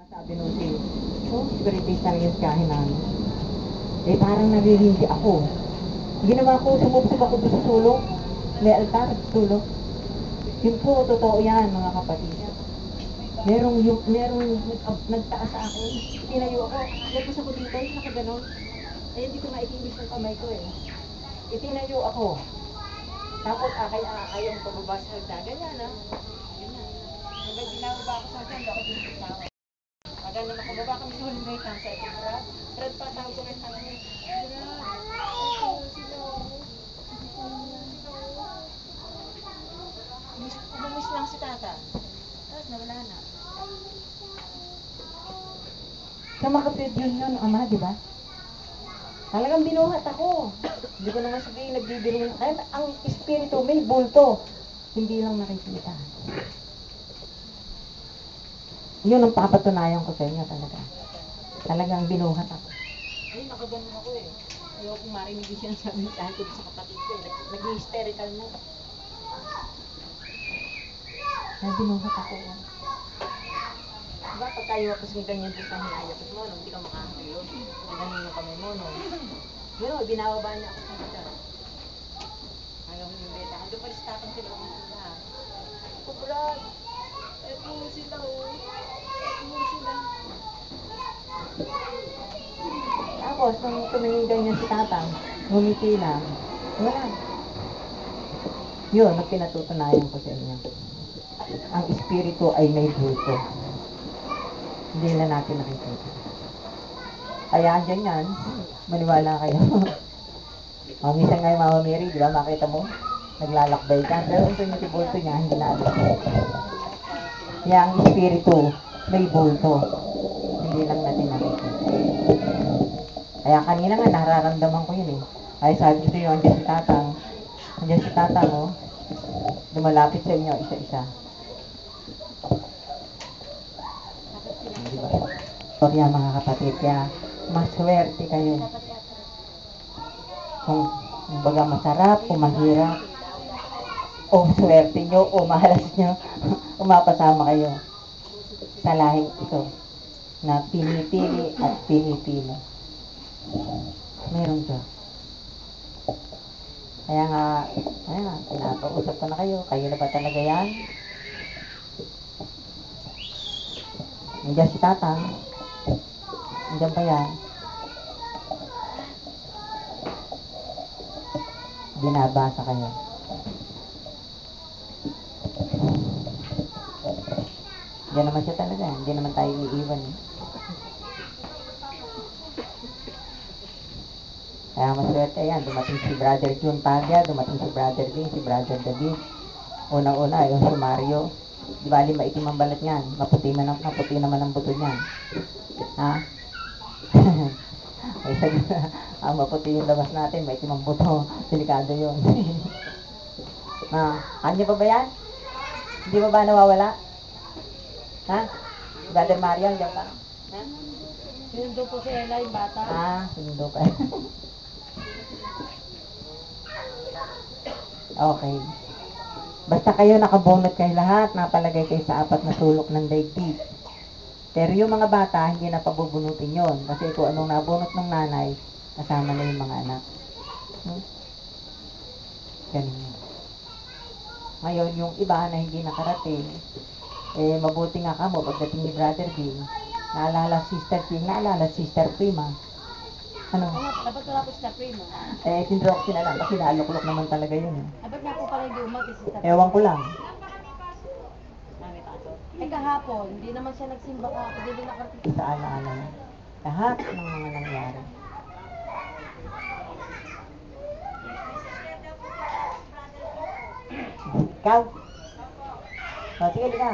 Sabi nung spiritista ng yaskahin namin. Eh parang naririndi ako. Ginawa ko, sumubsob ako doon sa sulok. May altar, sulok. Yun po, totoo yan mga kapatid. Merong nagtaas sa akin. Tinayo ako. Lagpas ako dito, yung nakaganon. Eh hindi ko maikilis ng kamay ko eh. Itinayo ako. Tapos akay yung pababa sa hagda. Ganyan ah. Ganyan. Hanggang ginababa ako sa hagda, ako pinagtawa. Maganda na kumaba kami sa huling may kansa. Brad pa, tawag ko rin tanong niya. Umamis lang si tata. Tapos nawala na. Sa mga kapatid yun, ama, di ba? Talagang binuhat ako. Hindi ko naman sabihin, nagbibiro na. Kaya ang espiritu may bulto. Hindi lang nakikita. Yun ang papatunayan ko sa inyo talaga. Talagang binuhat ako. Ay, nakaganon ako eh. Ayaw kong marinig siya sabi sa akin sa kapatid ko. Nag-hysterical na. Ay, binuhat ako. Diba, pagkayo ako sa ganyan doon sa hinayapos mo, hindi ka makakahilo. Ganyan yung kamay mo, no? Yun, binababa niya ako sa hagdan. Hanggang yung beta. Hanggang pa listatang sila kung sila. Brad, eto sila oh. Eto sila. Tapos, nung tumingin ganyan si tatang, ngumiti lang. Wala. Yun, ang pinatutunayan ko sa inyo. Ang espiritu ay may bulto. Hindi na natin nakikita. Kaya andyan yan, maniwala kayo. Minsan nga yung Mama Mary, di ba, makita mo? Naglalakbay ka. Pero ito yung bulto niya, hindi na alam. Kaya ang espiritu, may bulto. Hindi lang natin nakikita. Kaya kanina nga, nararamdaman ko yun eh. Ay sabi ko yun, andyan si tatang, oh. Lumalapit sa inyo, isa-isa. Diba? So, kaya mga kapatid, kaya maswerte kayo. Kung baga masarap o mahirap, o swerte nyo o mahalas nyo, umapasama kayo sa lahing ito na pinipili at pinipili. Meron siya. Kaya nga, pinapausap ko na kayo. Kayo na ba talaga yan? Nandiyan si tatang. Nandiyan pa yan. Binabasa kayo. Diyan naman siya talaga. Hindi naman tayo iiwan. Kaya maswerte yan. Dumating si Brother June Taglia, dumating si Brother Lee, si Brother David. Unang-una, yung si Mario. Di bali maitim ang balat niyan. Maputi naman ang buto niyan. Ha? Ay, sabi na, maputi yung labas natin, maitim ang buto. Delikado yun. Kanya pa ba yan? Hindi ba nawawala? Ha? Brother Mario, diyan ka? Ha? Sinundo po si Ella yung bata. Sinundo ka. Okay. Basta kayo nakabunot kayo lahat, napalagay kayo sa apat na sulok ng daigdig. Pero yung mga bata, hindi na pabubunutin yon. Kasi kung anong nabunot ng nanay, kasama na yung mga anak. Ganun. Ngayon, yung iba na hindi nakarating, mabuti nga ka mo, pagdating ni Brother Bing, naalala Sister King, naalala Sister Prima. Ano? Dapat wala po Sister Prima. Tindrok sila lang, kasi naluklok naman talaga yun. Dapat nga po pala yung lumag, Sister Prima. Ewan ko lang. Kahapon, hindi naman siya nagsimba kahapon, hindi nakarating. Sa ala-ala niya. Lahat ng mga nangyari. Ikaw? Sige, di ka.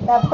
Tapos,